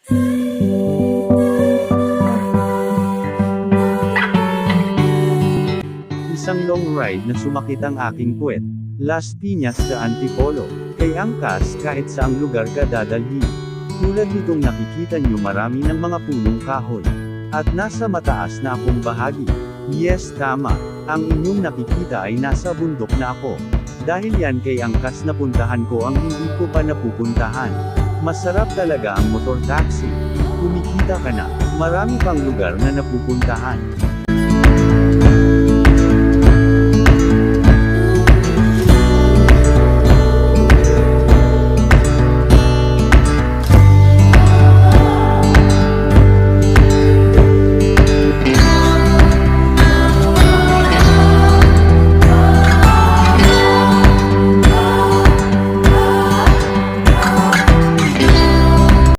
Isang long ride na sumakit ang aking puwet. Las Piñas de Antipolo. Kay angkas kahit saang lugar ka dadalhin. Tulad nitong nakikita nyo marami ng mga punong kahoy. At nasa mataas na akong bahagi. Yes tama, ang inyong nakikita ay nasa bundok na ako. Dahil yan kay angkas na puntahan ko ang hindi ko pa napupuntahan. Masarap talaga ang motor taxi. Kumikita ka na, marami pang lugar na napupuntahan.